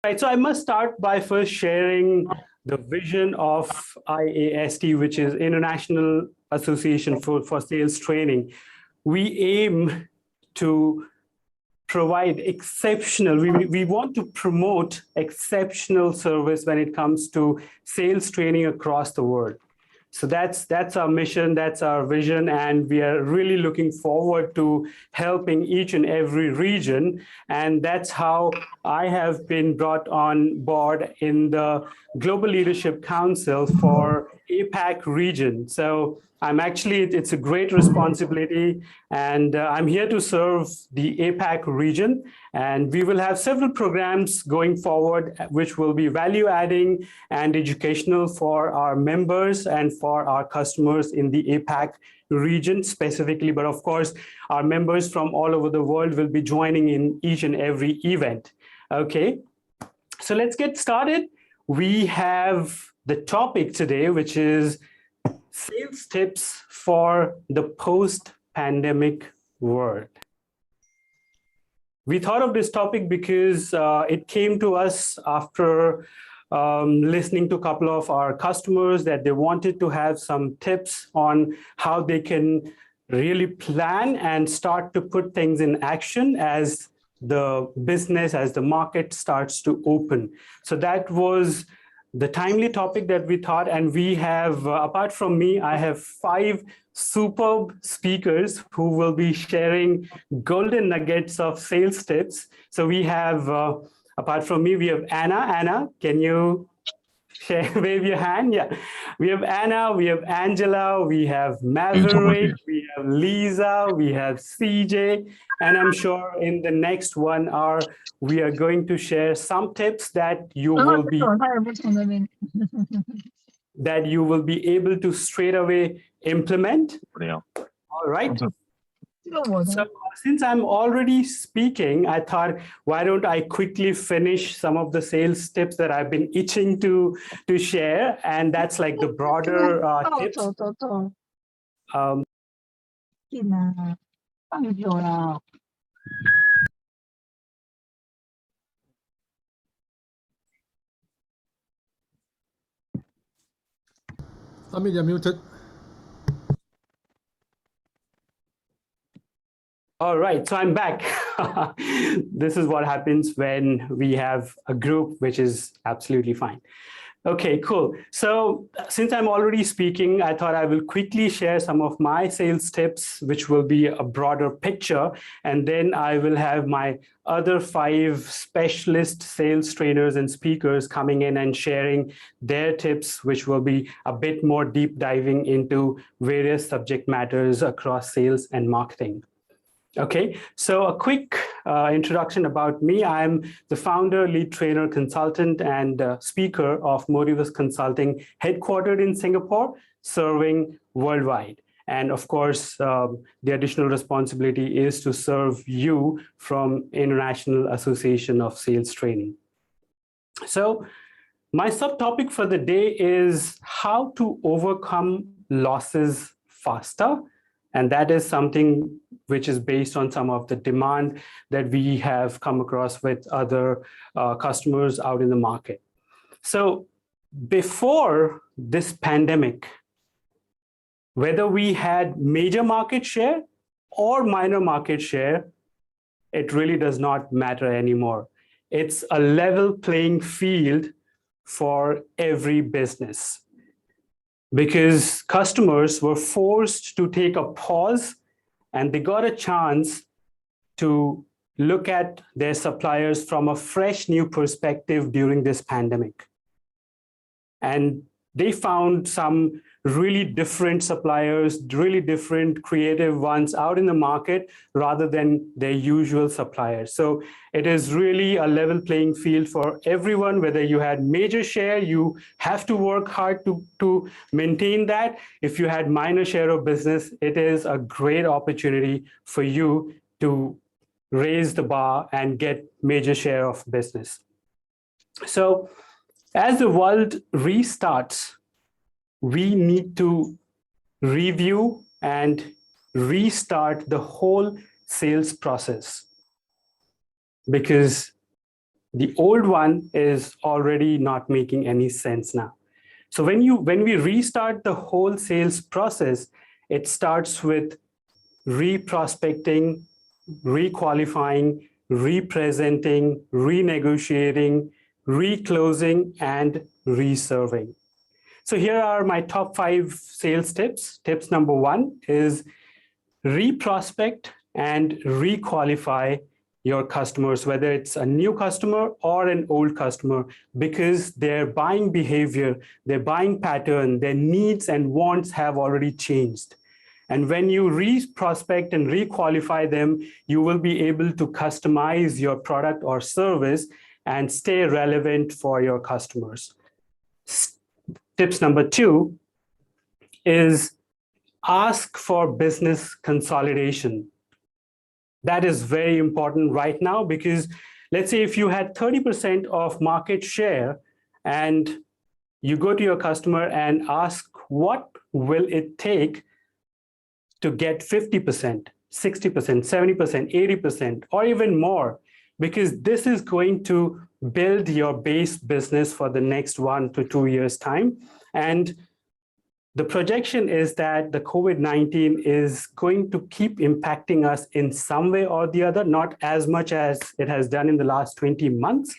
Right, so I must start by first sharing the vision of IAST, which is International Association for Sales Training. We aim to provide exceptional, we want to promote exceptional service when it comes to sales training across the world. So that's our mission, that's our vision, and we are really looking forward to helping each and every region. And that's how I have been brought on board in the Global Leadership Council for APAC region. So it's a great responsibility, and I'm here to serve the APAC region. And we will have several programs going forward, which will be value adding and educational for our members and for our customers in the APAC region specifically. But of course, our members from all over the world will be joining in each and every event. Okay, so let's get started. We have the topic today, which is sales tips for the post-pandemic world. We thought of this topic because it came to us after listening to a couple of our customers that they wanted to have some tips on how they can really plan and start to put things in action as the business, as the market starts to open. So that was the timely topic that we thought, and we have, apart from me, I have 5 superb speakers who will be sharing golden nuggets of sales tips. So we have, apart from me, we have Anna. Anna, can you share, wave your hand? Yeah, we have Anna, we have Angela, we have Maverick, we have Lisa, we have CJ, and I'm sure in the next 1 hour, we are going to share some tips that you will be able to straight away implement. All right. So since I'm already speaking, I thought, why don't I quickly finish some of the sales tips that I've been itching to share, and that's like the broader tips. you're muted. All right, so I'm back. This is what happens when we have a group, which is absolutely fine. Okay, cool. So since I'm already speaking, I thought I will quickly share some of my sales tips, which will be a broader picture. And then I will have my other 5 specialist sales trainers and speakers coming in and sharing their tips, which will be a bit more deep diving into various subject matters across sales and marketing. Okay, so a quick introduction about me. I'm the founder, lead trainer, consultant, and speaker of Motivus Consulting, headquartered in Singapore, serving worldwide. And of course, the additional responsibility is to serve you from International Association of Sales Training. So my subtopic for the day is how to overcome losses faster. And that is something which is based on some of the demand that we have come across with other customers out in the market. So before this pandemic, whether we had major market share or minor market share, it really does not matter anymore. It's a level playing field for every business, because customers were forced to take a pause and they got a chance to look at their suppliers from a fresh new perspective during this pandemic. And they found some really different suppliers, really different creative ones out in the market rather than their usual suppliers. So it is really a level playing field for everyone. Whether you had major share, you have to work hard to maintain that. If you had minor share of business, it is a great opportunity for you to raise the bar and get major share of business. So as the world restarts, we need to review and restart the whole sales process, because The old one is already not making any sense now. So when we restart the whole sales process, it starts with re-prospecting, re-qualifying, representing, renegotiating, re-closing, and reserving. So here are my top 5 sales tips. Tips number 1 is re-prospect and re-qualify your customers, whether it's a new customer or an old customer, because their buying behavior, their buying pattern, their needs and wants have already changed. And when you re-prospect and re-qualify them, you will be able to customize your product or service and stay relevant for your customers. Tips number 2 is ask for business consolidation. That is very important right now, because let's say if you had 30% of market share and you go to your customer and ask what will it take to get 50%, 60%, 70%, 80%, or even more, because this is going to build your base business for the next 1 to 2 years' time. And the projection is that the COVID-19 is going to keep impacting us in some way or the other, not as much as it has done in the last 20 months,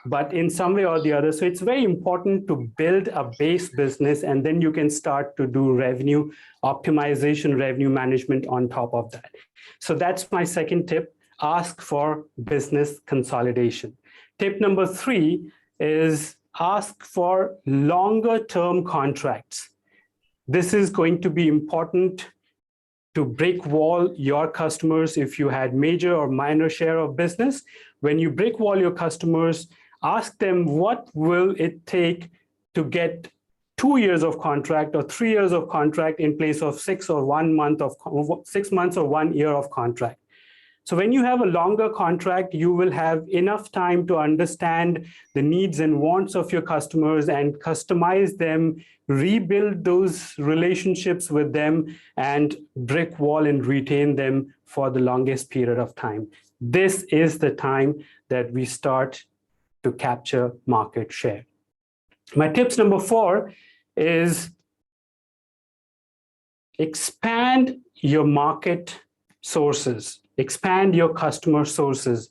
but in some way or the other. So it's very important to build a base business, and then you can start to do revenue optimization, revenue management on top of that. So that's my second tip, ask for business consolidation. Tip number 3 is ask for longer term contracts. This is going to be important to brick wall your customers if you had major or minor share of business. When you brick wall your customers, ask them what will it take to get 2 years of contract or 3 years of contract in place of 6 months or 1 year of contract. So when you have a longer contract, you will have enough time to understand the needs and wants of your customers and customize them, rebuild those relationships with them, and brick wall and retain them for the longest period of time. This is the time that we start to capture market share. My tips number 4 is expand your market sources. Expand your customer sources.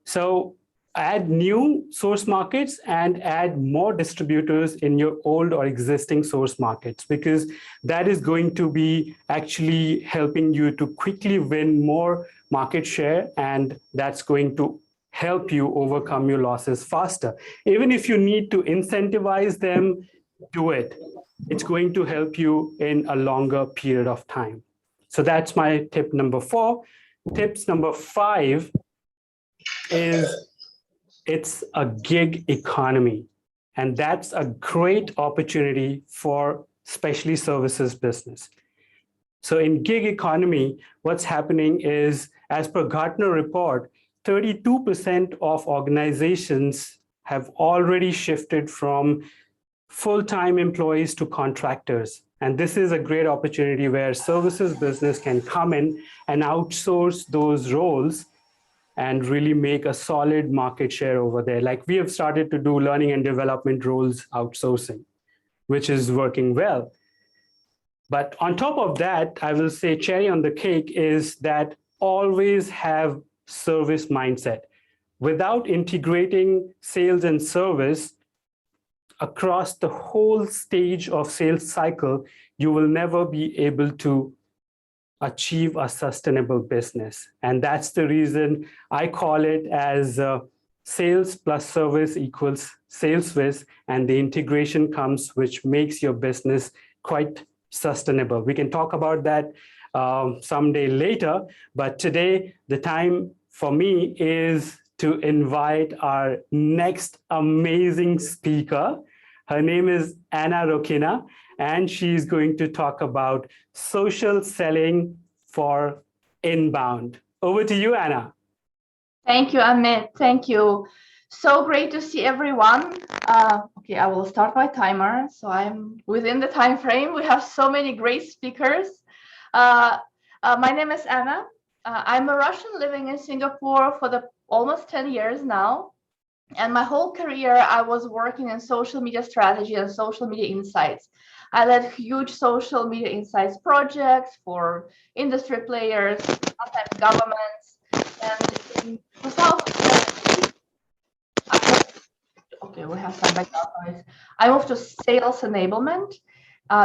So add new source markets and add more distributors in your old or existing source markets, because that is going to be actually helping you to quickly win more market share, and that's going to help you overcome your losses faster. Even if you need to incentivize them, do it. It's going to help you in a longer period of time. So that's my tip number 4. Tips number 5 is it's a gig economy. And that's a great opportunity for especially services business. So in gig economy, what's happening is, as per Gartner report, 32% of organizations have already shifted from full-time employees to contractors. And this is a great opportunity where services business can come in and outsource those roles and really make a solid market share over there. Like we have started to do learning and development roles outsourcing, which is working well. But on top of that, I will say cherry on the cake is that always have service mindset. Without integrating sales and service across the whole stage of sales cycle, you will never be able to achieve a sustainable business. And that's the reason I call it as sales plus service equals sales, and the integration comes, which makes your business quite sustainable. We can talk about that someday later, but today the time for me is to invite our next amazing speaker. Her name is Anna Rokina, and she's going to talk about social selling for inbound. Over to you, Anna. Thank you, Amit. Thank you. So great to see everyone. Okay, I will start my timer. So I'm within the time frame. We have so many great speakers. My name is Anna. I'm a Russian living in Singapore for almost 10 years now. And my whole career, I was working in social media strategy and social media insights. I led huge social media insights projects for industry players, sometimes governments. And in 2017, okay, we have some background noise. I moved to sales enablement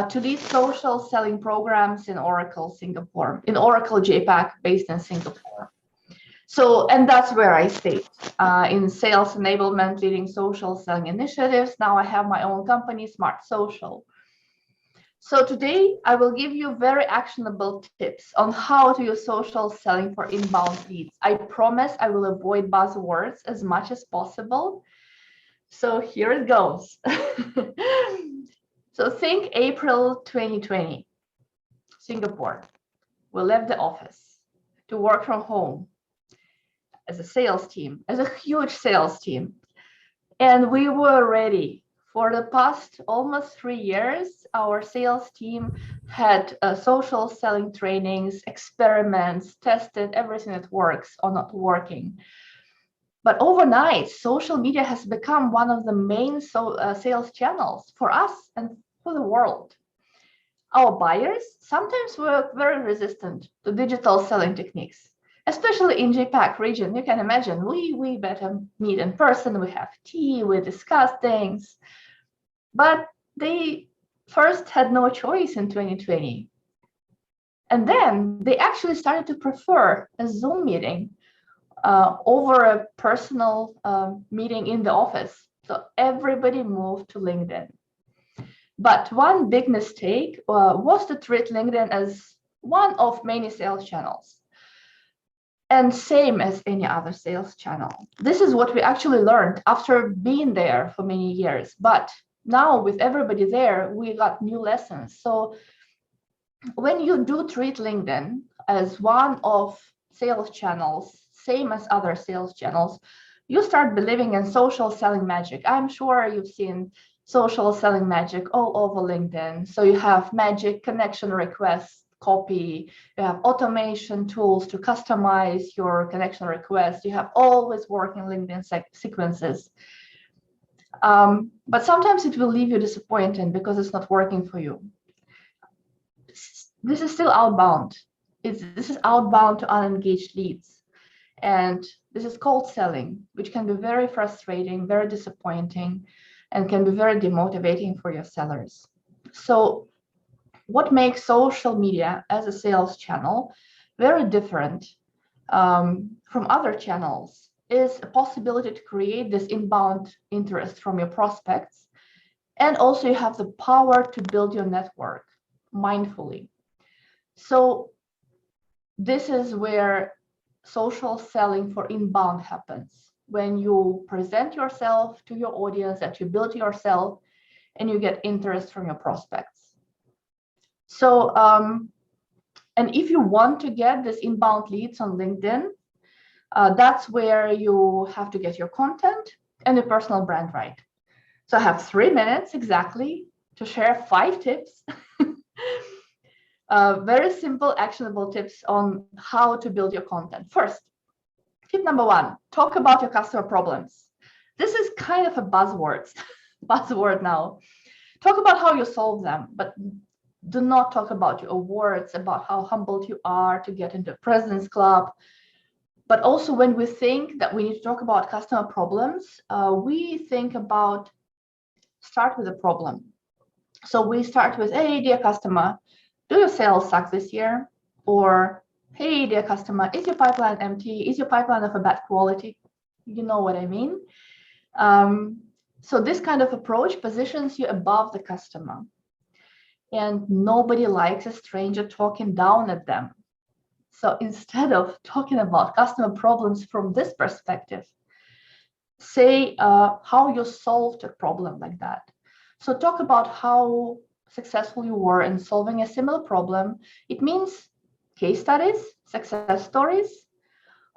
to lead social selling programs in Oracle Singapore, in Oracle JPAC based in Singapore. So, and that's where I stayed in sales enablement, leading social selling initiatives. Now I have my own company, Smart Social. So today I will give you very actionable tips on how to use social selling for inbound leads. I promise I will avoid buzzwords as much as possible. So here it goes. So think April 2020, Singapore. We left the office to work from home as a sales team, as a huge sales team. And we were ready. For the past almost 3 years, our sales team had social selling trainings, experiments, tested everything that works or not working. But overnight, social media has become one of the main sales channels for us and for the world. Our buyers sometimes were very resistant to digital selling techniques, especially in JPAC region. You can imagine we better meet in person, we have tea, we discuss things. But they first had no choice in 2020. And then they actually started to prefer a Zoom meeting over a personal meeting in the office. So everybody moved to LinkedIn. But one big mistake was to treat LinkedIn as one of many sales channels. And same as any other sales channel. This is what we actually learned after being there for many years. But now with everybody there, we got new lessons. So when you do treat LinkedIn as one of sales channels, same as other sales channels, you start believing in social selling magic. I'm sure you've seen social selling magic all over LinkedIn. So you have magic connection requests, copy, you have automation tools to customize your connection request. You have always working LinkedIn sequences. But sometimes it will leave you disappointed because it's not working for you. This is still outbound. This is outbound to unengaged leads. And this is cold selling, which can be very frustrating, very disappointing, and can be very demotivating for your sellers. So what makes social media as a sales channel very different from other channels is a possibility to create this inbound interest from your prospects. And also you have the power to build your network mindfully. So this is where social selling for inbound happens. When you present yourself to your audience that you built yourself and you get interest from your prospects. So, and if you want to get this inbound leads on LinkedIn, that's where you have to get your content and your personal brand right. So I have 3 minutes exactly to share 5 tips. Very simple, actionable tips on how to build your content. First, tip number 1, talk about your customer problems. This is kind of a buzzword now. Talk about how you solve them, but do not talk about your awards, about how humbled you are to get into President's Club. But also when we think that we need to talk about customer problems, we think about start with a problem. So we start with, hey, dear customer, do your sales suck this year? Or, hey, dear customer, is your pipeline empty? Is your pipeline of a bad quality? You know what I mean? So this kind of approach positions you above the customer. And nobody likes a stranger talking down at them. So instead of talking about customer problems from this perspective, say how you solved a problem like that. So talk about how successful you were in solving a similar problem. It means case studies, success stories,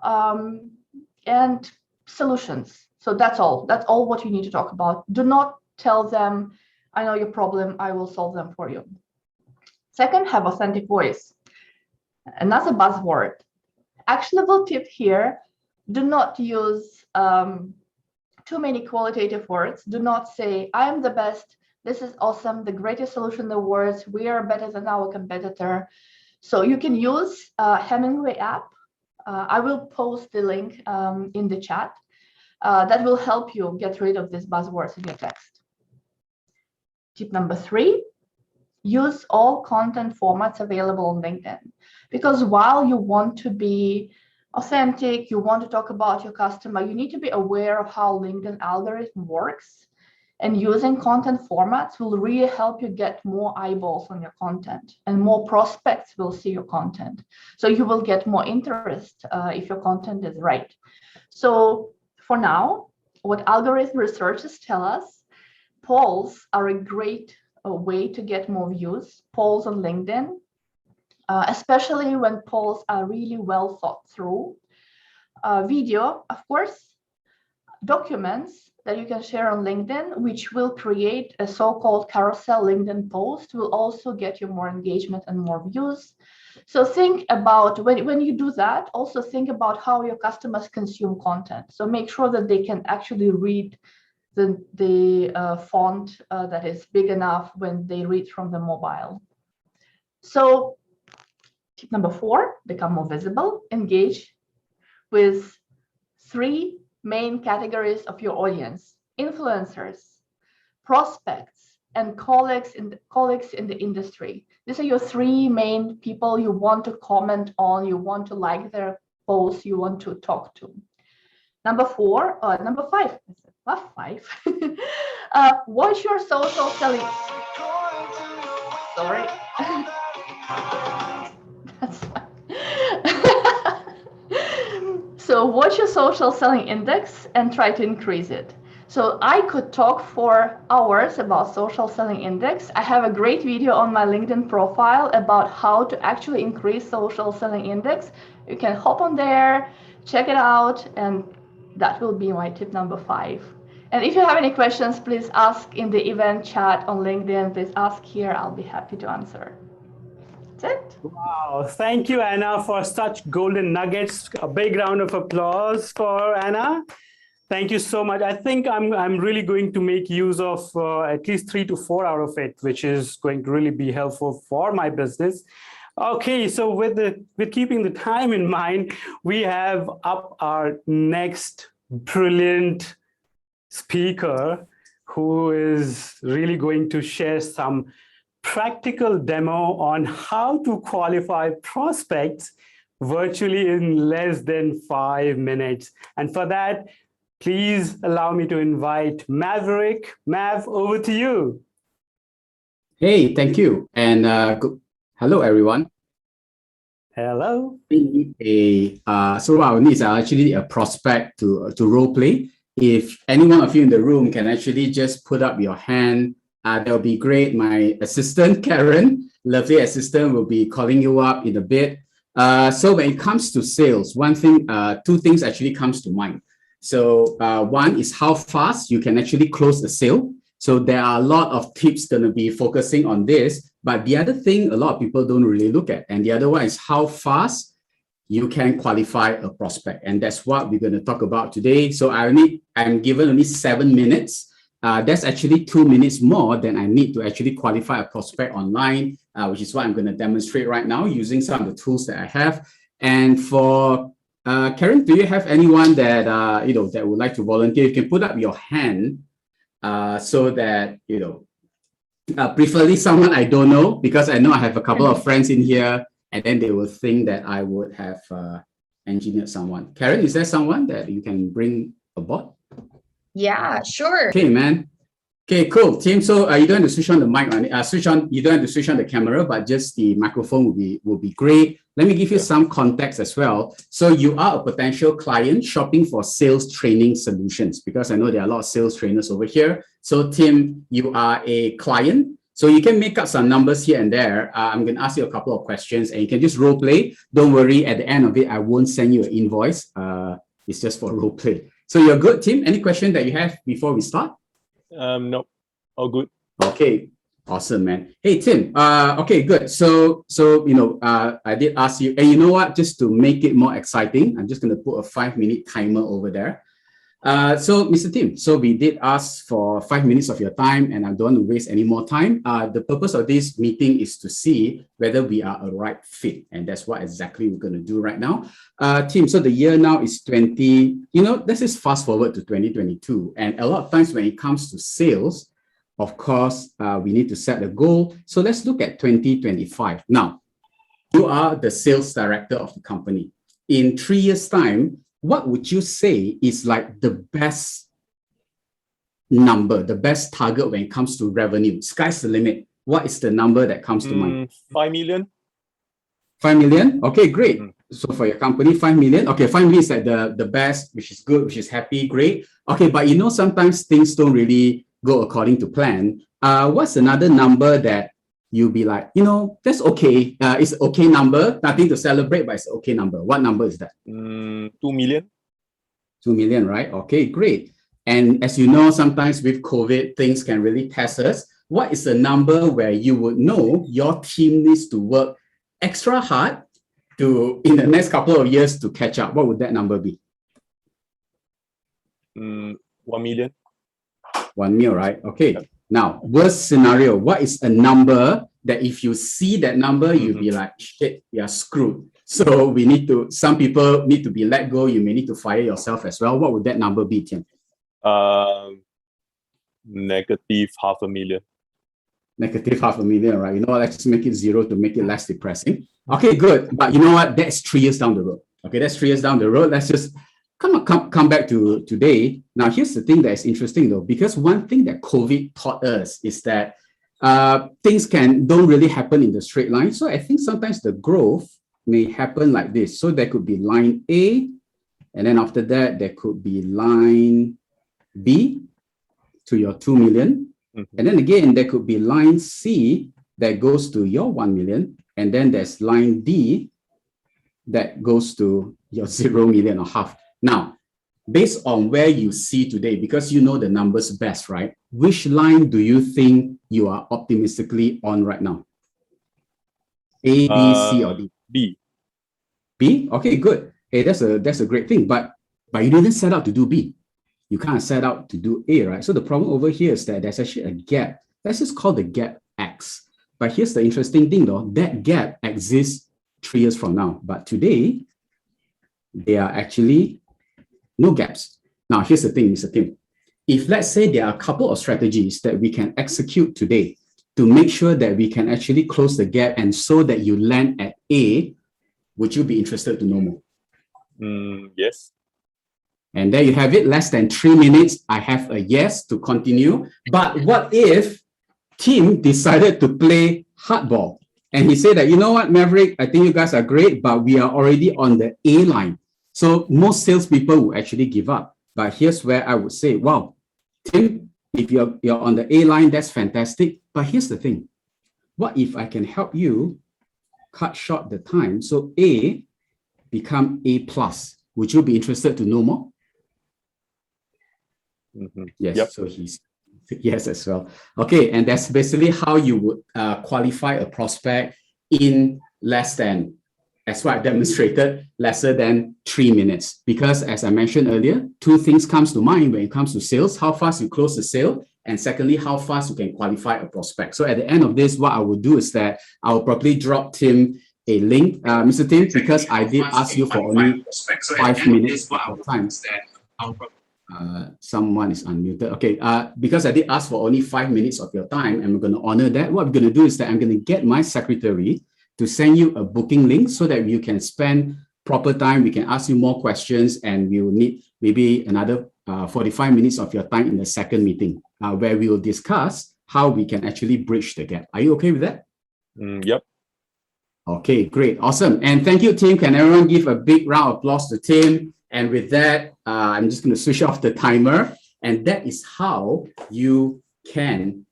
and solutions. So that's all. That's all what you need to talk about. Do not tell them, I know your problem, I will solve them for you. Second, have authentic voice. Another buzzword. Actionable tip here, do not use too many qualitative words. Do not say, I am the best, this is awesome, the greatest solution in the world, we are better than our competitor. So you can use Hemingway app. I will post the link in the chat. That will help you get rid of these buzzwords in your text. Tip number 3, use all content formats available on LinkedIn. Because while you want to be authentic, you want to talk about your customer, you need to be aware of how LinkedIn algorithm works. And using content formats will really help you get more eyeballs on your content, and more prospects will see your content. So you will get more interest if your content is right. So for now, what algorithm researchers tell us, polls are a great way to get more views, polls on LinkedIn, especially when polls are really well thought through. Video, of course, documents that you can share on LinkedIn, which will create a so-called carousel LinkedIn post, will also get you more engagement and more views. So think about, when you do that, also think about how your customers consume content. So make sure that they can actually read the font that is big enough when they read from the mobile. So tip number 4, become more visible, engage with 3 main categories of your audience: influencers, prospects, and colleagues in the industry. These are your 3 main people you want to comment on, you want to like their posts, you want to talk to. Number 5, watch your social selling. Sorry. That's fine. So watch your social selling index and try to increase it. So I could talk for hours about social selling index. I have a great video on my LinkedIn profile about how to actually increase social selling index. You can hop on there, check it out, and that will be my tip number 5. And if you have any questions, please ask in the event chat on LinkedIn. Please ask here. I'll be happy to answer. That's it. Wow, thank you, Anna, for such golden nuggets. A big round of applause for Anna. Thank you so much. I think I'm really going to make use of at least 3 to 4 out of it, which is going to really be helpful for my business. Okay, so with keeping the time in mind, we have up our next brilliant speaker who is really going to share some practical demo on how to qualify prospects virtually in less than 5 minutes. And for that, please allow me to invite Maverick. Mav, over to you. Hey, thank you. And hello, everyone. Hello. So our needs are actually a prospect to role play. If any one of you in the room can actually just put up your hand, that'll be great. My assistant, Karen, lovely assistant, will be calling you up in a bit. So when it comes to sales, 2 things actually comes to mind. So one is how fast you can actually close a sale. So there are a lot of tips going to be focusing on this, but the other thing a lot of people don't really look at, and the other one is how fast you can qualify a prospect. And that's what we're going to talk about today. So I'm given only 7 minutes. That's actually 2 minutes more than I need to actually qualify a prospect online, which is what I'm going to demonstrate right now using some of the tools that I have. And for Karen, do you have anyone that that would like to volunteer? You can put up your hand so that preferably someone I don't know, because I know I have a couple of friends in here, and then they will think that I would have engineered someone. Karen, is there someone that you can bring aboard? Yeah, sure. Okay, man. Okay, cool, Tim. So you don't have to switch on the mic, you don't have to switch on the camera, but just the microphone will be great. Let me give you some context as well. So you are a potential client shopping for sales training solutions, because I know there are a lot of sales trainers over here. So Tim, you are a client. So you can make up some numbers here and there. I'm going to ask you a couple of questions and you can just role play. Don't worry, at the end of it, I won't send you an invoice. It's just for role play. So you're good, Tim? Any question that you have before we start? No, all good. Okay, awesome, man. Hey, Tim. Okay, good. So I did ask you, and you know what? Just to make it more exciting, I'm just going to put a 5-minute timer over there. So Mr. Tim, so we did ask for 5 minutes of your time, and I don't want to waste any more time. The purpose of this meeting is to see whether we are a right fit, and that's what exactly we're going to do right now. Tim, so the year now is 20, let's just fast forward to 2022, and a lot of times when it comes to sales, of course, we need to set a goal. So let's look at 2025. Now, you are the sales director of the company. In 3 years' time, what would you say is like the best number, the best target when it comes to revenue? Sky's the limit. What is the number that comes to mind? 5 million. 5 million? Okay, great. So for your company, 5 million. Okay, 5 million is like the best, which is good, which is happy, great. Okay, but sometimes things don't really go according to plan. What's another number that you'll be like, that's okay. It's an okay number, nothing to celebrate, but it's an okay number. What number is that? 2 million. 2 million, right? Okay, great. And as you know, sometimes with COVID, things can really test us. What is a number where you would know your team needs to work extra hard in the next couple of years to catch up? What would that number be? 1 million. 1 mil, right? Okay. Now, worst scenario, what is a number that if you see that number, you'll be like, shit, we are screwed. So some people need to be let go. You may need to fire yourself as well. What would that number be, Tim? Negative 500,000. Negative 500,000, right? Let's make it 0 to make it less depressing. Okay, good. But you know what? That's 3 years down the road. Okay, that's 3 years down the road. Let's just come back to today. Now, here's the thing that is interesting though, because one thing that COVID taught us is that things don't really happen in the straight line. So I think sometimes the growth may happen like this. So there could be line A, and then after that, there could be line B to your 2 million. And then again, there could be line C that goes to your 1 million. And then there's line D that goes to your 0 million or half. Now, based on where you see today, because you know the numbers best, right? Which line do you think you are optimistically on right now? A, B, C, or D? B. B? Okay, good. Hey, that's a great thing. But you didn't set out to do B. You kind of set out to do A, right? So the problem over here is that there's actually a gap. Let's just call the gap X. But here's the interesting thing though, that gap exists 3 years from now. But today, there are actually no gaps. Now, here's the thing, Mr. Tim. If let's say there are a couple of strategies that we can execute today to make sure that we can actually close the gap and so that you land at A, would you be interested to know more? Yes. And there you have it, less than 3 minutes. I have a yes to continue. But what if Tim decided to play hardball? And he said that, you know what, Maverick, I think you guys are great, but we are already on the A line. So most salespeople will actually give up. But here's where I would say, wow, Tim, if you're on the A line, that's fantastic. But here's the thing. What if I can help you cut short the time so A become A plus? Would you be interested to know more? Yes, Yep. so he's yes as well. Okay, and that's basically how you would qualify a prospect in less than, as what I demonstrated, lesser than 3 minutes. Because as I mentioned earlier, two things comes to mind when it comes to sales: how fast you close the sale, and secondly, how fast you can qualify a prospect. So at the end of this, what I will do is that I will probably drop Tim a link, Mr. Tim, because I did ask you for only 5 minutes of your time. Someone is unmuted. Okay, because I did ask for only 5 minutes of your time, and we're going to honor that. What I'm going to do is that I'm going to get my secretary to send you a booking link so that you can spend proper time. We can ask you more questions, and we will need maybe another 45 minutes of your time in the second meeting, where we will discuss how we can actually bridge the gap. Are you okay with that? Yep. Okay, great. Awesome. And thank you, Tim. Can everyone give a big round of applause to Tim? And with that, I'm just going to switch off the timer. And that is how you can,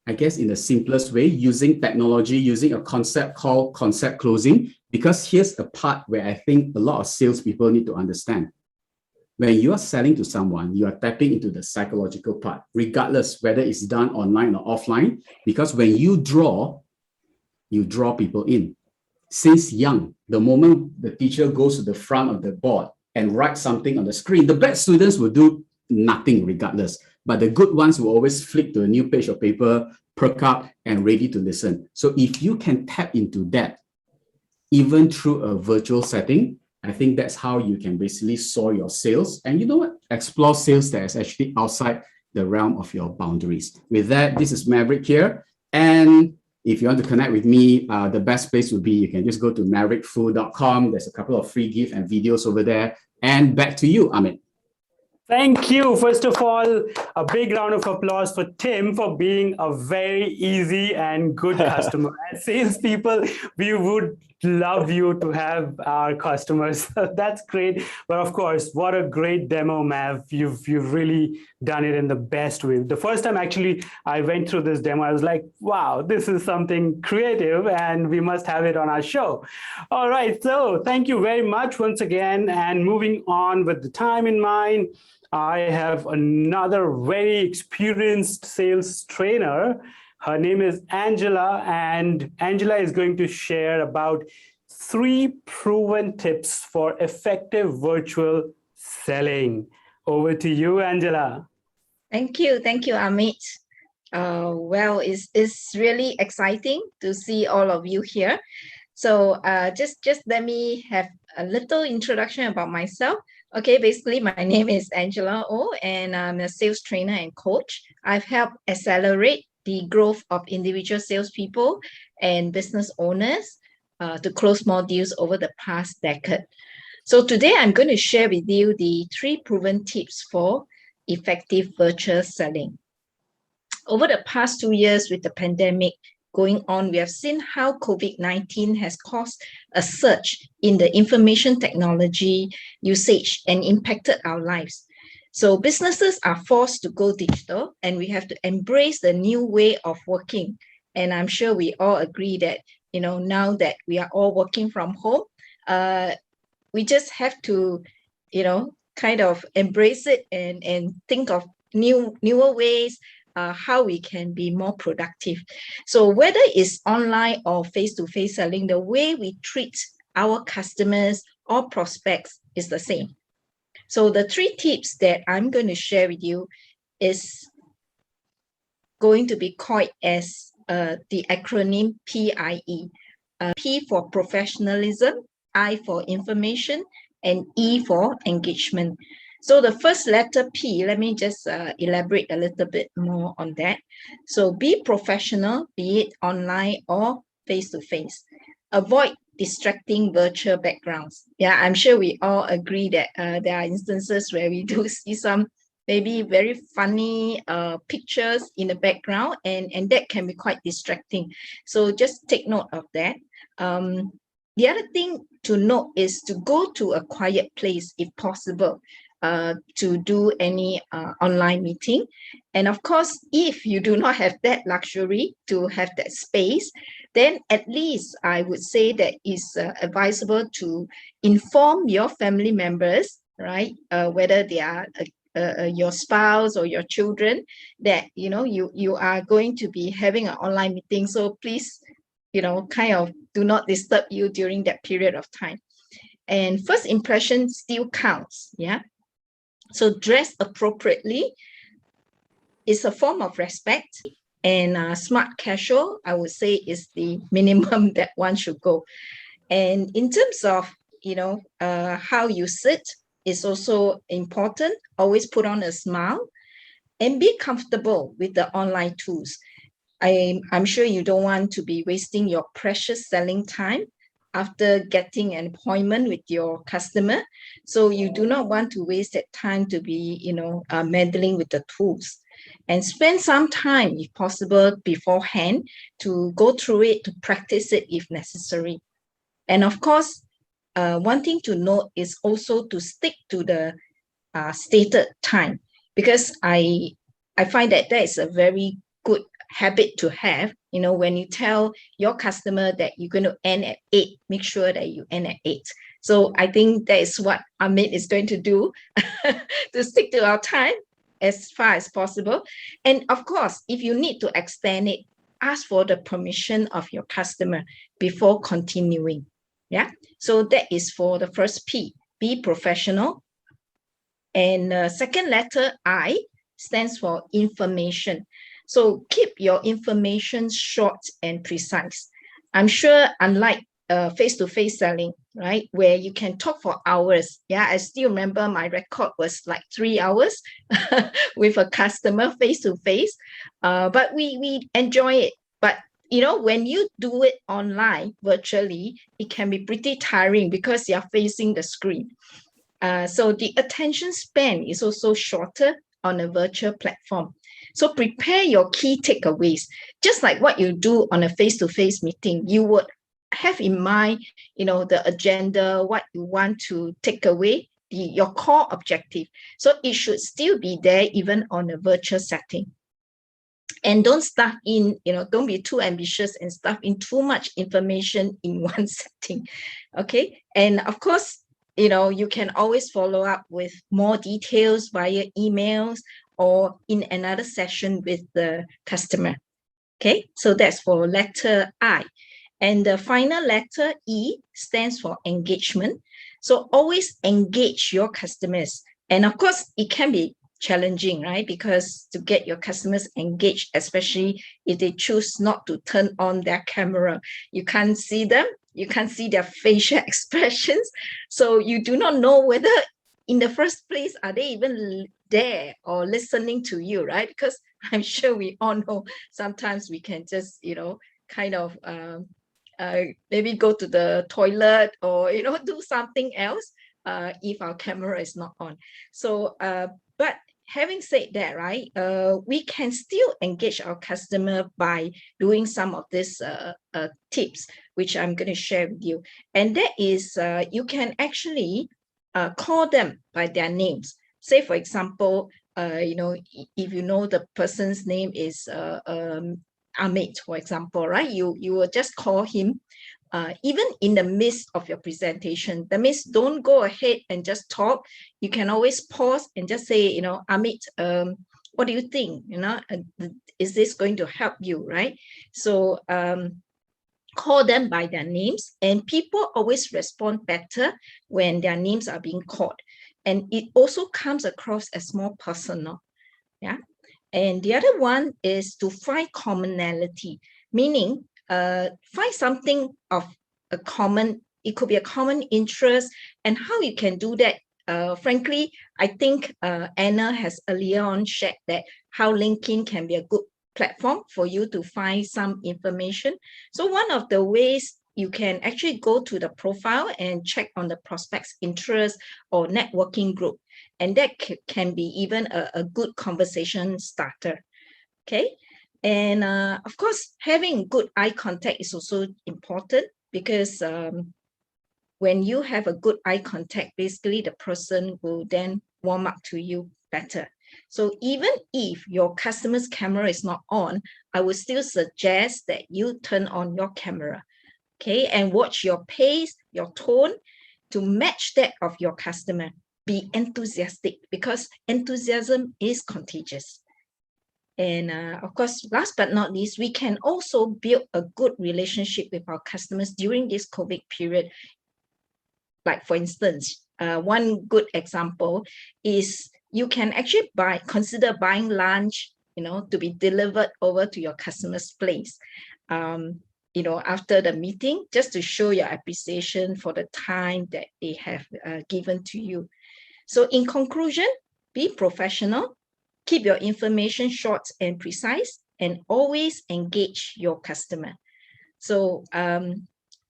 I guess, in the simplest way, using technology, using a concept called concept closing. Because here's a part where I think a lot of salespeople need to understand. When you are selling to someone, you are tapping into the psychological part, regardless whether it's done online or offline. Because when you draw people in. Since young, the moment the teacher goes to the front of the board and write something on the screen. The bad students will do nothing regardless, but the good ones will always flick to a new page of paper, perk up, and ready to listen. So if you can tap into that, even through a virtual setting, I think that's how you can basically soar your sales. And you know what? Explore sales that is actually outside the realm of your boundaries. With that, this is Maverick here. And if you want to connect with me, the best place would be you can just go to maverickfu.com. There's a couple of free gifts and videos over there. And back to you, Amit. Thank you. First of all, a big round of applause for Tim for being a very easy and good customer. As salespeople, we would love you to have our customers. That's great. But of course, what a great demo, Mav. You've really done it in the best way. The first time actually I went through this demo, I was like, wow, this is something creative and we must have it on our show. All right. So thank you very much once again. And moving on with the time in mind, I have another very experienced sales trainer. Her name is Angela, and Angela is going to share about 3 proven tips for effective virtual selling. Over to you, Angela. Thank you, Amit. Well, it's really exciting to see all of you here. So just let me have a little introduction about myself. Okay, basically, my name is AngelaOh, and I'm a sales trainer and coach. I've helped accelerate the growth of individual salespeople and business owners to close more deals over the past decade. So today, I'm going to share with you the 3 proven tips for effective virtual selling. Over the past 2 years with the pandemic going on, we have seen how COVID-19 has caused a surge in the information technology usage and impacted our lives. So businesses are forced to go digital, and we have to embrace the new way of working. And I'm sure we all agree that, now that we are all working from home, we just have to, kind of embrace it and think of newer ways how we can be more productive. So whether it's online or face-to-face selling, the way we treat our customers or prospects is the same. So the 3 tips that I'm going to share with you is going to be called as the acronym PIE. P for professionalism, I for information, and E for engagement. So the first letter P, let me just elaborate a little bit more on that. So be professional, be it online or face-to-face. Avoid distracting virtual backgrounds. Yeah, I'm sure we all agree that there are instances where we do see some maybe very funny pictures in the background, and that can be quite distracting. So just take note of that. The other thing to note is to go to a quiet place if possible. To do any online meeting. And of course, if you do not have that luxury to have that space, then at least I would say that it's advisable to inform your family members, right? Whether they are your spouse or your children, that you are going to be having an online meeting. So please, kind of do not disturb you during that period of time. And first impression still counts, yeah. So dress appropriately is a form of respect, and smart casual, I would say, is the minimum that one should go. And in terms of, how you sit is also important. Always put on a smile and be comfortable with the online tools. I'm sure you don't want to be wasting your precious selling time after getting an appointment with your customer. So you do not want to waste that time to be, meddling with the tools. And spend some time, if possible, beforehand to go through it, to practice it if necessary. And of course, one thing to note is also to stick to the stated time, because I find that is a very good habit to have. When you tell your customer that you're going to end at 8, make sure that you end at 8. So I think that is what Amit is going to do to stick to our time as far as possible. And of course, if you need to extend it, ask for the permission of your customer before continuing. Yeah. So that is for the first P. be professional. And second letter I stands for information. So keep your information short and precise. I'm sure unlike face-to-face selling, right, where you can talk for hours. Yeah, I still remember my record was like 3 hours with a customer face-to-face, but we enjoy it. But you know, when you do it online, virtually, it can be pretty tiring because you're facing the screen. So the attention span is also shorter on a virtual platform. So prepare your key takeaways, just like what you do on a face-to-face meeting. You would have in mind, you know, the agenda, what you want to take away, your core objective. So it should still be there even on a virtual setting. And don't stuff in, you know, don't be too ambitious and stuff in too much information in one setting. Okay. And of course, you know, you can always follow up with more details via emails or in another session with the customer. Okay, so that's for letter I. And the final letter E stands for engagement. So always engage your customers. And of course, it can be challenging, right? Because to get your customers engaged, especially if they choose not to turn on their camera, you can't see them, you can't see their facial expressions. So you do not know whether in the first place, are they even there or listening to you, right? Because I'm sure we all know sometimes we can just, you know, kind of maybe go to the toilet or, you know, do something else if our camera is not on. So, but having said that, right, we can still engage our customer by doing some of these tips, which I'm going to share with you. And that is, you can actually call them by their names. Say, for example, you know, if you know the person's name is Amit, for example, right? You will just call him even in the midst of your presentation. That means don't go ahead and just talk. You can always pause and just say, you know, Amit, what do you think? You know, is this going to help you, right? So call them by their names, and people always respond better when their names are being called. And it also comes across as more personal. Yeah. And the other one is to find commonality, meaning find something of a common, it could be a common interest, and how you can do that. Frankly, I think Anna has earlier on shared that how LinkedIn can be a good platform for you to find some information. So one of the ways you can actually go to the profile and check on the prospect's interest or networking group. And that can be even a good conversation starter. Okay. And of course, having good eye contact is also important because when you have a good eye contact, basically the person will then warm up to you better. So even if your customer's camera is not on, I would still suggest that you turn on your camera. Okay, and watch your pace, your tone to match that of your customer. Be enthusiastic because enthusiasm is contagious. And of course, last but not least, we can also build a good relationship with our customers during this COVID period. Like for instance, one good example is you can actually consider buying lunch, you know, to be delivered over to your customer's place. You know, after the meeting, just to show your appreciation for the time that they have given to you. So in conclusion, be professional, keep your information short and precise, and always engage your customer. So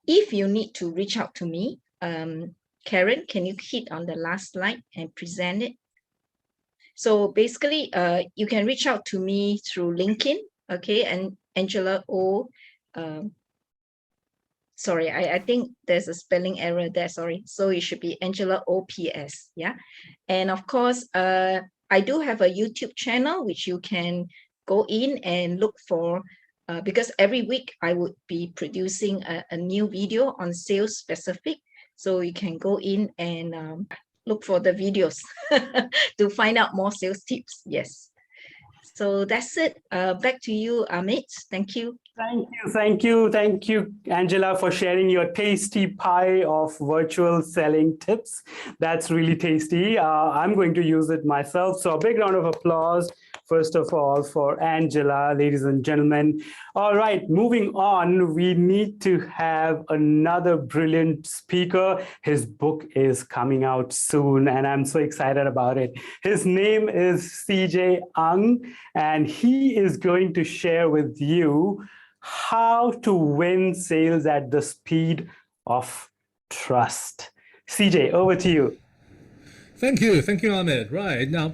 if you need to reach out to me, Karen, can you hit on the last slide and present it? So basically, you can reach out to me through LinkedIn, okay, and AngelaOh. Sorry, I think there's a spelling error there, sorry. So it should be AngelaOh PS, yeah. And of course, I do have a YouTube channel, which you can go in and look for, because every week I would be producing a new video on sales specific. So you can go in and look for the videos to find out more sales tips, yes. So that's it. Back to you, Amit. Thank you. Thank you, Angela, for sharing your tasty pie of virtual selling tips. That's really tasty. I'm going to use it myself. So a big round of applause, first of all, for Angela, ladies and gentlemen. All right, moving on, we need to have another brilliant speaker. His book is coming out soon, and I'm so excited about it. His name is CJ Ang, and he is going to share with you how to win sales at the speed of trust. CJ, over to you. Thank you, Ahmed. Right now,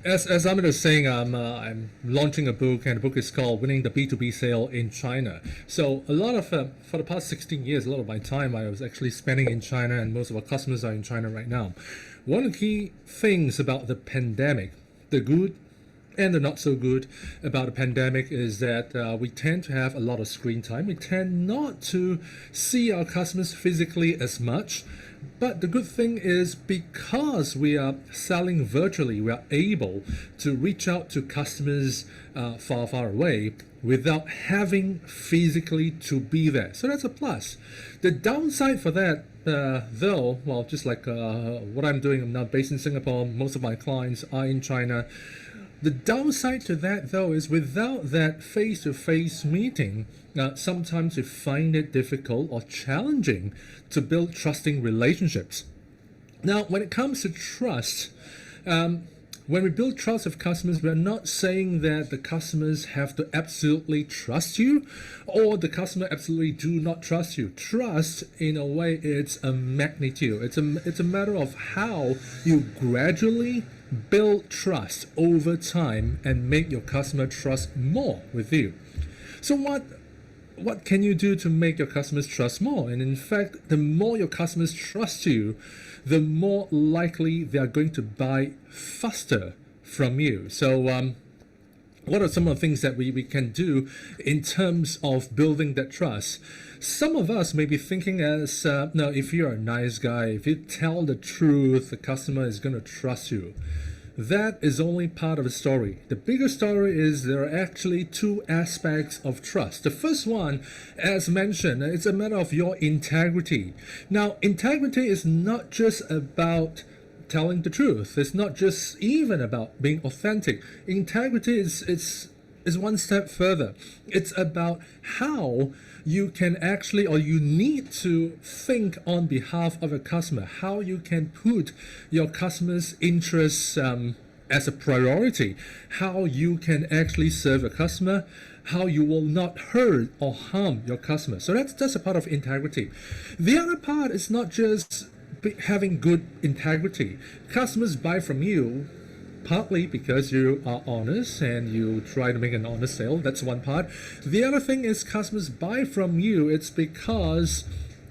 as Ahmed is saying, I'm launching a book, and the book is called "Winning the B2B Sale in China." So a lot of for the past 16 years, a lot of my time I was actually spending in China, and most of our customers are in China right now. One of the key things about the pandemic, the good and the not so good about the pandemic, is that we tend to have a lot of screen time. We tend not to see our customers physically as much. But the good thing is, because we are selling virtually, we are able to reach out to customers far, far away without having physically to be there. So that's a plus. The downside for that, though, well, just like what I'm doing, I'm now based in Singapore. Most of my clients are in China. The downside to that, though, is without that face-to-face meeting, sometimes we find it difficult or challenging to build trusting relationships. Now, when it comes to trust, when we build trust with customers, we're not saying that the customers have to absolutely trust you or the customer absolutely do not trust you. Trust, in a way, it's a magnitude. It's a matter of how you gradually build trust over time and make your customer trust more with you. So what can you do to make your customers trust more? And in fact, the more your customers trust you, the more likely they are going to buy faster from you. So what are some of the things that we can do in terms of building that trust? Some of us may be thinking as, no, if you're a nice guy, if you tell the truth, the customer is going to trust you. That is only part of the story. The bigger story is there are actually two aspects of trust. The first one, as mentioned, it's a matter of your integrity. Now, integrity is not just about telling the truth. It's not just even about being authentic. Integrity is one step further. It's about how you can actually, or you need to think on behalf of a customer, how you can put your customer's interests as a priority, how you can actually serve a customer, how you will not hurt or harm your customer. So that's a part of integrity. The other part is not just having good integrity. Customers buy from you partly because you are honest and you try to make an honest sale. That's one part. The other thing is customers buy from you. It's because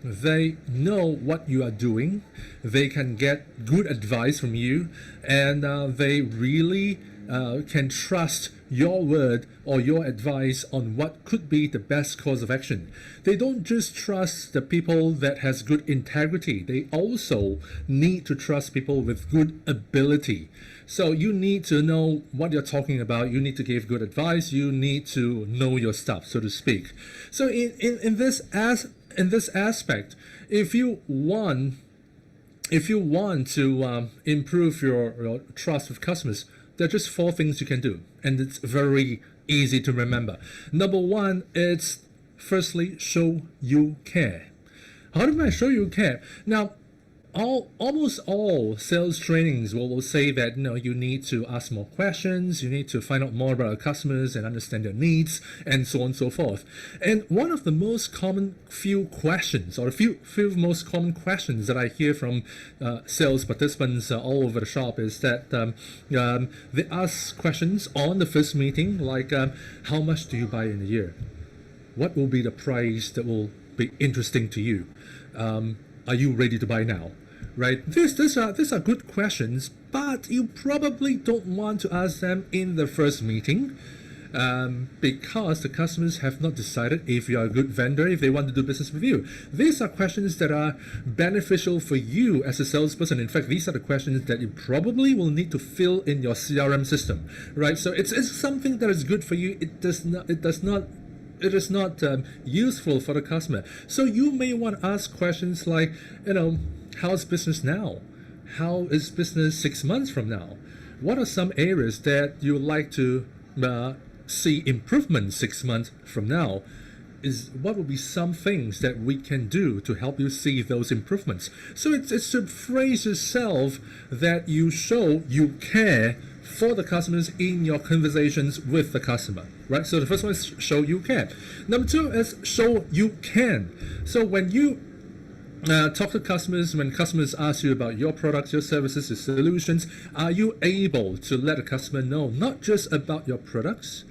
they know what you are doing. They can get good advice from you, and they really can trust your word or your advice on what could be the best course of action. They don't just trust the people that has good integrity. They also need to trust people with good ability. So you need to know what you're talking about. You need to give good advice. You need to know your stuff, so to speak. So in this aspect, if you want to improve your trust with customers, there are just 4 things you can do, and it's very easy to remember. Number 1 is, firstly, show you care. How do I show you care? Now, almost all sales trainings will say that you need to ask more questions, you need to find out more about our customers and understand their needs, and so on and so forth. And one of the most common few questions, or the few most common questions that I hear from sales participants all over the shop is that they ask questions on the first meeting like, how much do you buy in a year? What will be the price that will be interesting to you? Are you ready to buy now? Right? These are good questions, but you probably don't want to ask them in the first meeting. because the customers have not decided if you are a good vendor, if they want to do business with you. These are questions that are beneficial for you as a salesperson. In fact, these are the questions that you probably will need to fill in your CRM system, right? So it's something that is good for you. It is not useful for the customer. So you may want to ask questions like, how's business now? How is business 6 months from now? What are some areas that you would like to see improvement 6 months from now? What will be some things that we can do to help you see those improvements? So it's to phrase yourself that you show you care for the customers in your conversations with the customer, right? So the first one is show you care. Number two is show you can. So when you talk to customers, when customers ask you about your products, your services, your solutions, are you able to let the customer know not just about your products,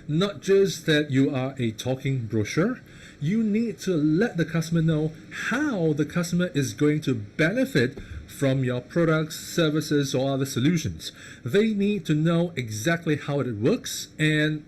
not just that you are a talking brochure? You need to let the customer know how the customer is going to benefit from your products, services, or other solutions. They need to know exactly how it works and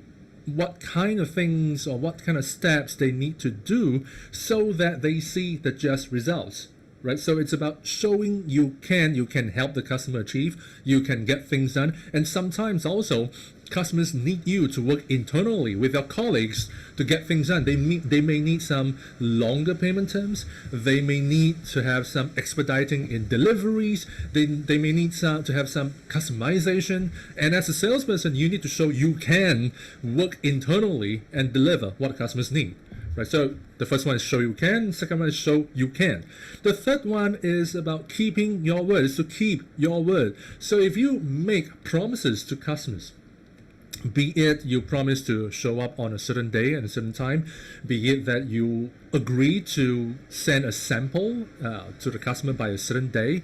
what kind of things or what kind of steps they need to do so that they see the just results, right? So it's about showing you can help the customer achieve, you can get things done, and sometimes also customers need you to work internally with your colleagues to get things done. They may need some longer payment terms. They may need to have some expediting in deliveries. They may need to have some customization. And as a salesperson, you need to show you can work internally and deliver what customers need. Right, so the first one is show you can, second one is show you can. The third one is about keeping your word, is to keep your word. So if you make promises to customers, be it you promise to show up on a certain day and a certain time, be it that you agree to send a sample to the customer by a certain day,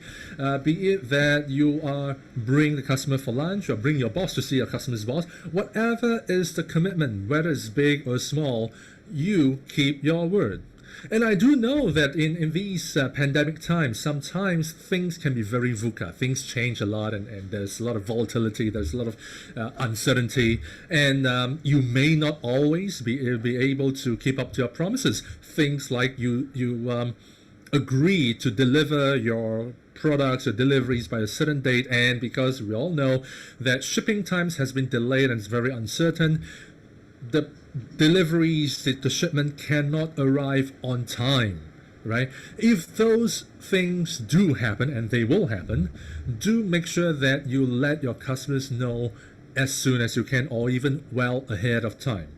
be it that you are bring the customer for lunch or bring your boss to see your customer's boss, whatever is the commitment, whether it's big or small, you keep your word. And I do know that in these pandemic times, sometimes things can be very VUCA. Things change a lot, and there's a lot of volatility, there's a lot of uncertainty, and you may not always be able to keep up to your promises. Things like you agree to deliver your products or deliveries by a certain date, and because we all know that shipping times has been delayed and it's very uncertain, the deliveries, the shipment cannot arrive on time, right? If those things do happen, and they will happen, do make sure that you let your customers know as soon as you can, or even well ahead of time,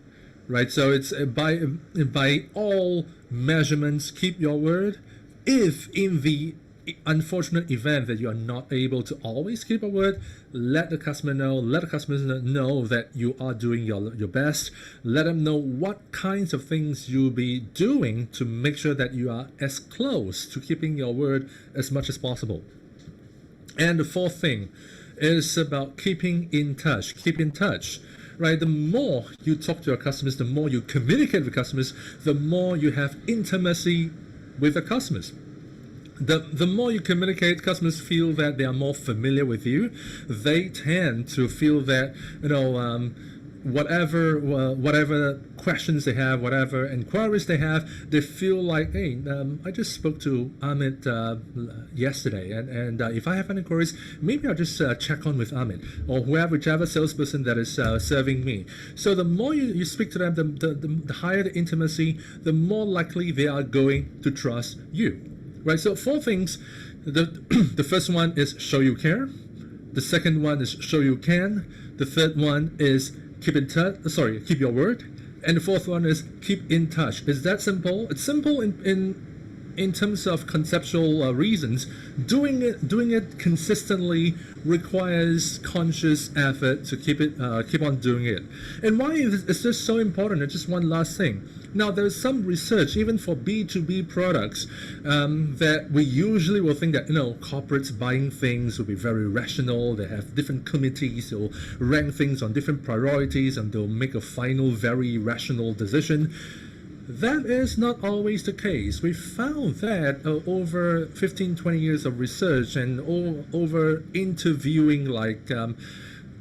right? So it's by all measurements, keep your word. If in the unfortunate event that you are not able to always keep a word, let the customer know, let the customers know that you are doing your best. Let them know what kinds of things you'll be doing to make sure that you are as close to keeping your word as much as possible. And the fourth thing is about keeping in touch. Keep in touch. Right, the more you talk to your customers, the more you communicate with customers, the more you have intimacy with the customers. The more you communicate, customers feel that they are more familiar with you. They tend to feel that, whatever questions they have, whatever inquiries they have, they feel like, hey, I just spoke to Amit yesterday, and if I have any queries, maybe I'll just check on with Amit or whichever salesperson that is serving me. So the more you speak to them, the higher the intimacy, the more likely they are going to trust you. Right, so four things. The first one is show you care. The second one is show you can. The third one is keep your word. And the fourth one is keep in touch. It's that simple. It's simple in terms of conceptual reasons. Doing it consistently requires conscious effort to keep on doing it. And why is this so important? And just one last thing. Now, there's some research, even for B2B products, that we usually will think that, corporates buying things will be very rational. They have different committees. They'll rank things on different priorities, and they'll make a final, very rational decision. That is not always the case. We found that over 15, 20 years of research and over interviewing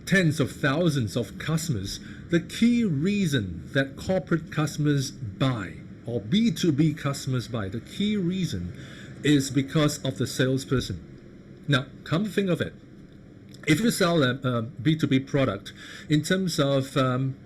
tens of thousands of customers, the key reason that corporate customers buy or B2B customers buy, the key reason is because of the salesperson. Now, come to think of it, if you sell a B2B product, in terms of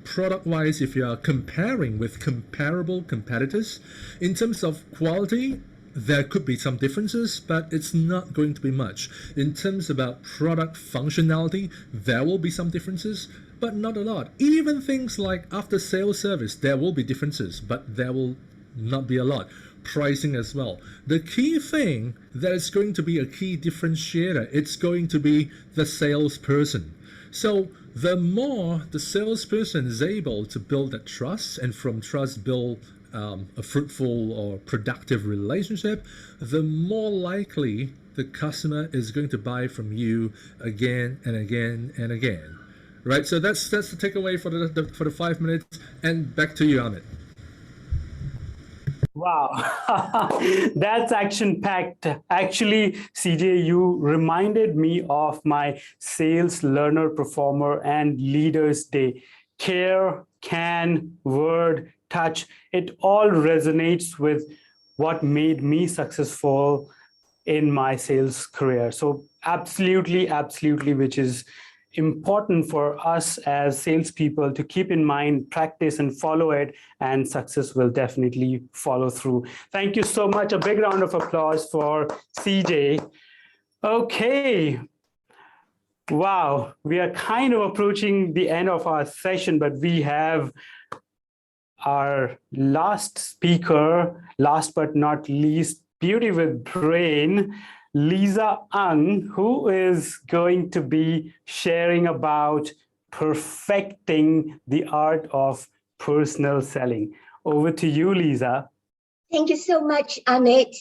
product-wise, if you are comparing with comparable competitors, in terms of quality, there could be some differences, but it's not going to be much. In terms about product functionality, there will be some differences, but not a lot. Even things like after-sales service, there will be differences, but there will not be a lot. Pricing as well. The key thing that is going to be a key differentiator, it's going to be the salesperson. So the more the salesperson is able to build that trust, and from trust build a fruitful or productive relationship, the more likely the customer is going to buy from you again and again and again. Right? So that's the takeaway for the 5 minutes. And back to you, Amit. Wow, that's action-packed. Actually, CJ, you reminded me of my Sales Learner, Performer, and Leaders Day. Care, can, word, touch, it all resonates with what made me successful in my sales career. So absolutely, which is important for us as salespeople to keep in mind, practice and follow it, and success will definitely follow through. Thank you so much. A big round of applause for CJ. Okay. Wow, we are kind of approaching the end of our session, but we have our last speaker, last but not least, beauty with brain, Lisa Ang, who is going to be sharing about perfecting the art of personal selling. Over to you, Lisa. Thank you so much, Amit.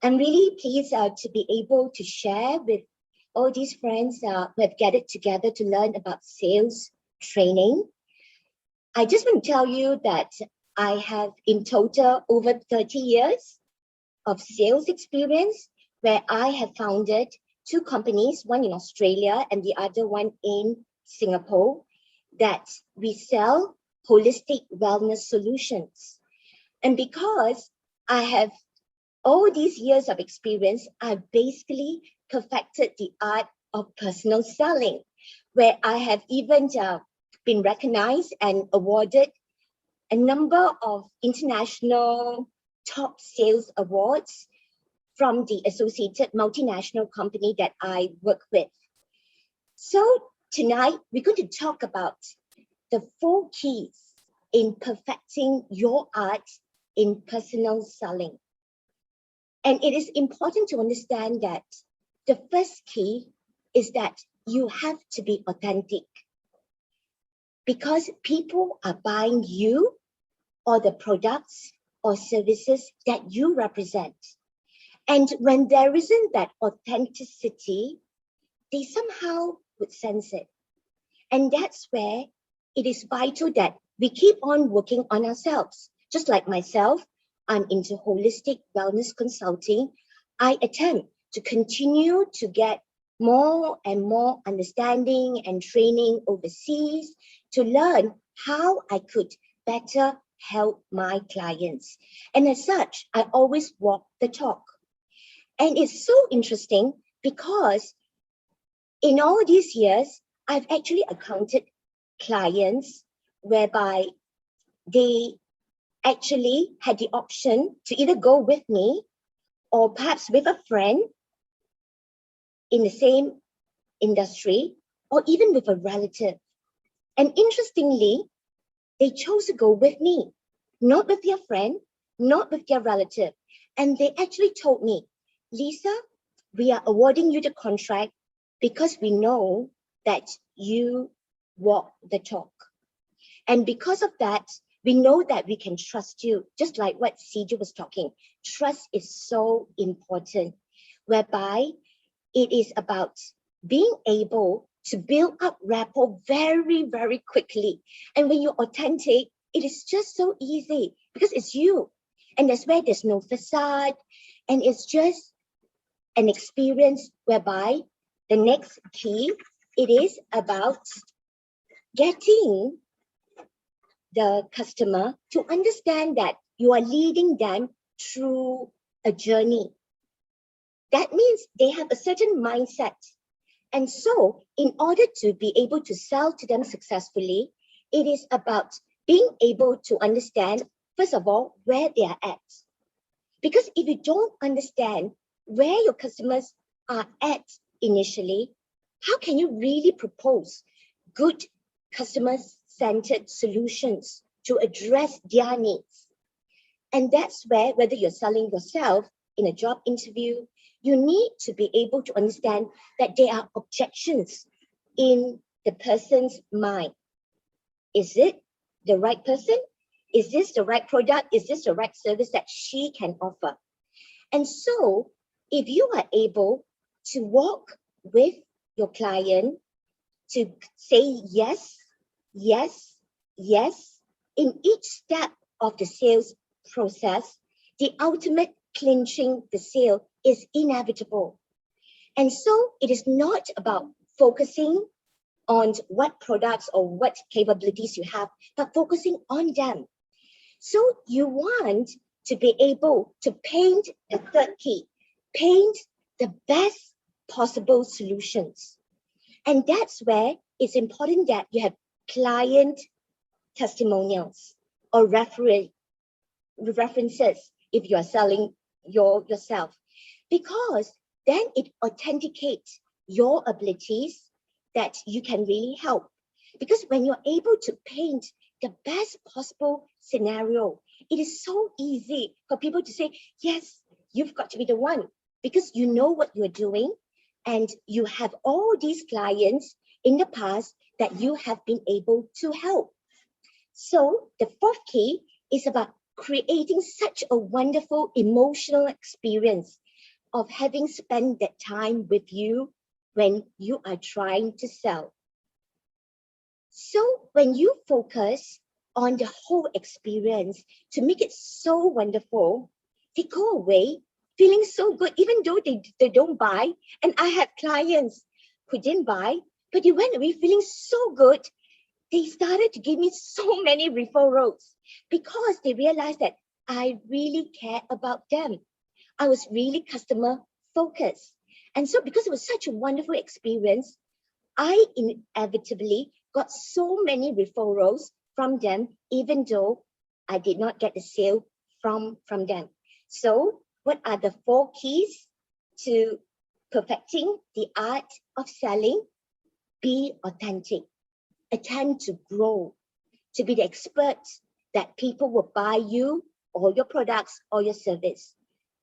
I'm really pleased to be able to share with all these friends who have gathered together to learn about sales training. I just want to tell you that I have in total over 30 years of sales experience, where I have founded 2 companies, one in Australia and the other one in Singapore, that we sell holistic wellness solutions. And because I have all these years of experience, I basically perfected the art of personal selling, where I have even been recognized and awarded a number of international top sales awards from the associated multinational company that I work with. So tonight, we're going to talk about the 4 keys in perfecting your art in personal selling. And it is important to understand that the first key is that you have to be authentic, because people are buying you or the products or services that you represent. And when there isn't that authenticity, they somehow would sense it. And that's where it is vital that we keep on working on ourselves. Just like myself, I'm into holistic wellness consulting. I attempt to continue to get more and more understanding and training overseas to learn how I could better help my clients. And as such, I always walk the talk. And it's so interesting because in all these years, I've actually encountered clients whereby they actually had the option to either go with me or perhaps with a friend in the same industry, or even with a relative. And interestingly, they chose to go with me, not with their friend, not with their relative. And they actually told me, Lisa, we are awarding you the contract because we know that you walk the talk. And because of that, we know that we can trust you, just like what CJ was talking. Trust is so important, whereby it is about being able to build up rapport very, very quickly. And when you're authentic, it is just so easy because it's you. And that's where there's no facade. And it's just an experience whereby the next key, it is about getting the customer to understand that you are leading them through a journey. That means they have a certain mindset. And so in order to be able to sell to them successfully, it is about being able to understand, first of all, where they are at. Because if you don't understand where your customers are at initially, how can you really propose good customer-centered solutions to address their needs? And that's where, whether you're selling yourself in a job interview, you need to be able to understand that there are objections in the person's mind. Is it the right person? Is this the right product? Is this the right service that she can offer? And so if you are able to walk with your client to say yes, yes, yes, in each step of the sales process, the ultimate clinching the sale is inevitable. And so it is not about focusing on what products or what capabilities you have, but focusing on them. So you want to be able to paint the third key, paint the best possible solutions. And that's where it's important that you have client testimonials or references if you are selling yourself, because then it authenticates your abilities that you can really help. Because when you're able to paint the best possible scenario, it is so easy for people to say, yes, you've got to be the one, because you know what you're doing and you have all these clients in the past that you have been able to help. So the fourth key is about creating such a wonderful emotional experience of having spent that time with you when you are trying to sell. So when you focus on the whole experience to make it so wonderful, they go away feeling so good, even though they don't buy. And I had clients who didn't buy, but they went away feeling so good. They started to give me so many referrals because they realized that I really care about them. I was really customer focused. And so because it was such a wonderful experience, I inevitably got so many referrals from them, even though I did not get the sale from them. So what are the 4 keys to perfecting the art of selling? Be authentic, attempt to grow, to be the expert that people will buy you or your products or your service.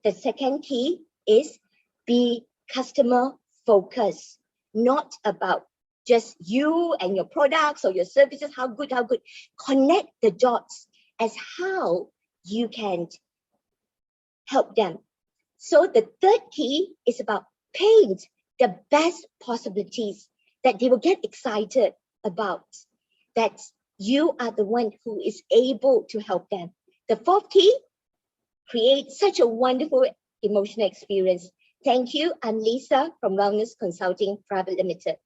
The second key is be customer focused, not about just you and your products or your services, how good. Connect the dots as how you can help them. So the third key is about paint the best possibilities that they will get excited about, that you are the one who is able to help them. The fourth key, create such a wonderful emotional experience. Thank you. I'm Lisa from Wellness Consulting Private Limited.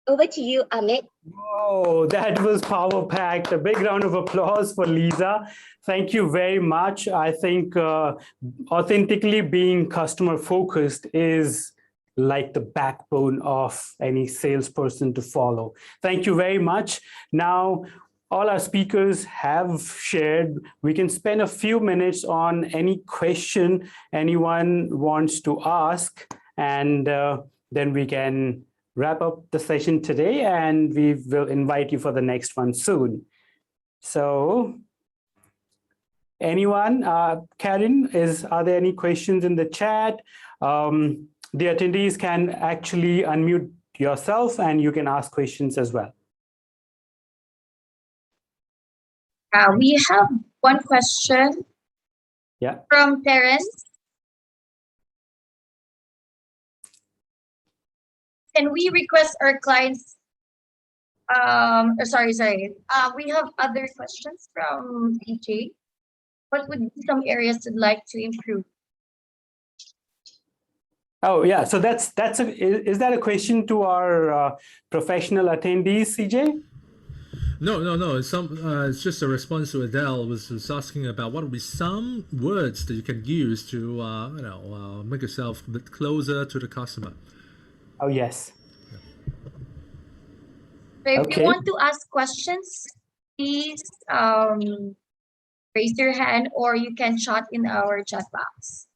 Over to you, Amit. Oh, that was power packed. A big round of applause for Lisa. Thank you very much. I think authentically being customer focused is like the backbone of any salesperson to follow. Thank you very much. Now, all our speakers have shared. We can spend a few minutes on any question anyone wants to ask, and then we can wrap up the session today, and we will invite you for the next one soon. So anyone, Karen, are there any questions in the chat? The attendees can actually unmute yourself and you can ask questions as well. We have one question from Terence. Can we request our clients? Sorry. We have other questions from DJ. What would be some areas you'd like to improve? Oh yeah, so is that a question to our professional attendees, CJ? No. It's just a response to Adele was asking about what would be some words that you can use to make yourself a bit closer to the customer. Oh, yes. So if Okay. you want to ask questions, please raise your hand or you can chat in our chat box.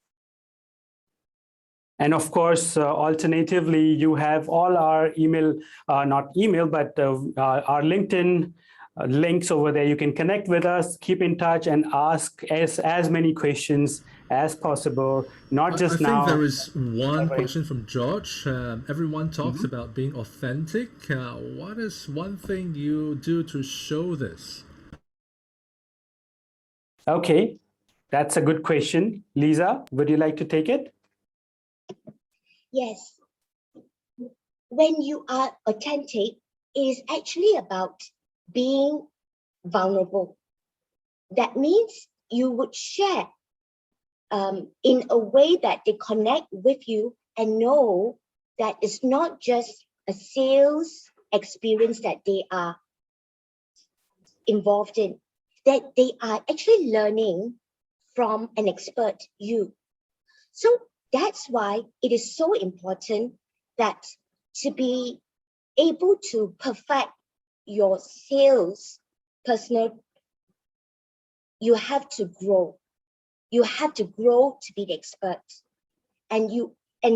And of course, alternatively, you have all our email, not email, but our LinkedIn links over there. You can connect with us, keep in touch, and ask as many questions as possible, not just I now. think there is one question from George. Everyone talks about being authentic. What is one thing you do to show this? Okay, that's a good question. Lisa, would you like to take it? Yes. When you are authentic, it is actually about being vulnerable. That means you would share in a way that they connect with you and know that it's not just a sales experience that they are involved in, that they are actually learning from an expert, you. So that's why it is so important that to be able to perfect your sales personal, you have to grow. You have to grow to be the expert. And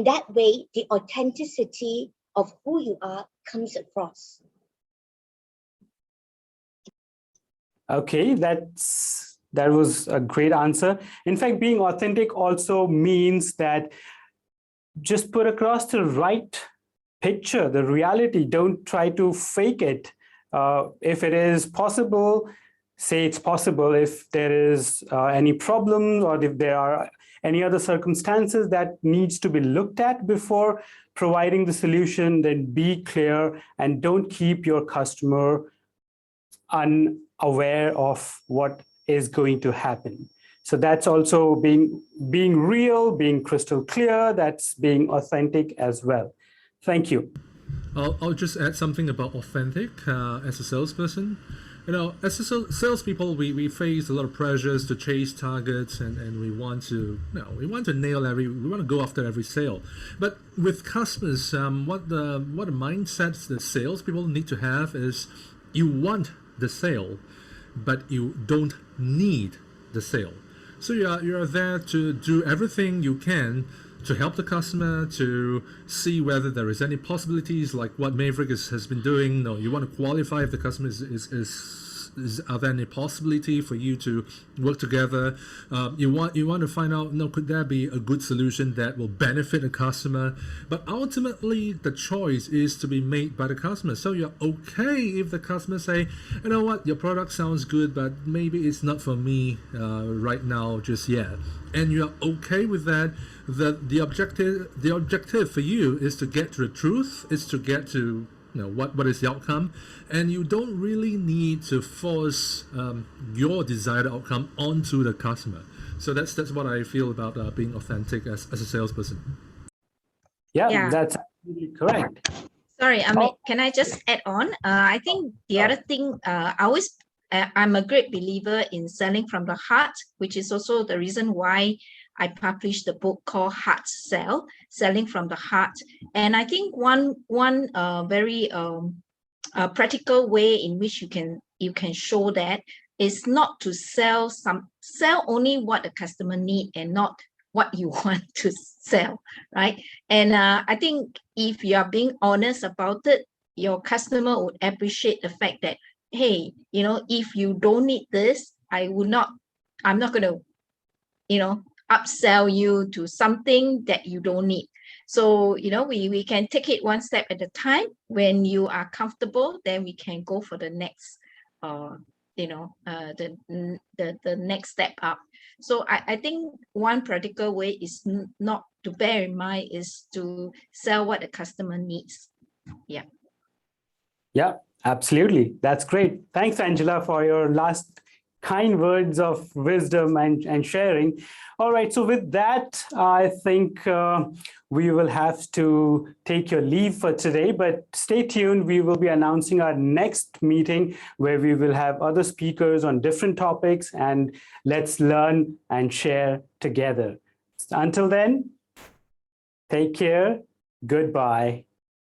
that way, the authenticity of who you are comes across. Okay, that was a great answer. In fact, being authentic also means that just put across the right picture, the reality. Don't try to fake it. If it is possible, say it's possible. If there is any problems or if there are any other circumstances that needs to be looked at before providing the solution, then be clear and don't keep your customer unaware of what is going to happen. So that's also being real, being crystal clear. That's being authentic as well. Thank you. I'll just add something about authentic as a salesperson. As a salespeople, we face a lot of pressures to chase targets, and we want to we want to go after every sale. But with customers, what the mindsets that salespeople need to have is you want the sale, but you don't need the sale. So you're there to do everything you can to help the customer, to see whether there is any possibilities, like what Maverick has been doing. No, you want to qualify if the customer are there any possibility for you to work together? You want to find out, could there be a good solution that will benefit the customer? But ultimately, the choice is to be made by the customer. So you're okay if the customer say, you know what, your product sounds good, but maybe it's not for me right now, just yet. And you're okay with that. The objective for you is to get to the truth, is to get to what is the outcome, and you don't really need to force your desired outcome onto the customer. So that's what I feel about being authentic as a salesperson. Yeah, that's absolutely correct. Sorry, Amit, can I just add on? I think the other thing, I'm a great believer in selling from the heart, which is also the reason why I published the book called Heart Sell, Selling from the Heart. And I think one very practical way in which you can show that is not to sell only what the customer need and not what you want to sell, right? And I think if you are being honest about it, your customer would appreciate the fact that, hey, if you don't need this, I'm not going to, upsell you to something that you don't need. So, we can take it one step at a time. When you are comfortable, then we can go for the next, the next step up. So I think one practical way is not to bear in mind is to sell what the customer needs. Yeah. Yeah, absolutely. That's great. Thanks, Angela, for your last kind words of wisdom and sharing. All right, so with that, I think we will have to take your leave for today, but stay tuned. We will be announcing our next meeting where we will have other speakers on different topics, and let's learn and share together. Until then, take care. Goodbye.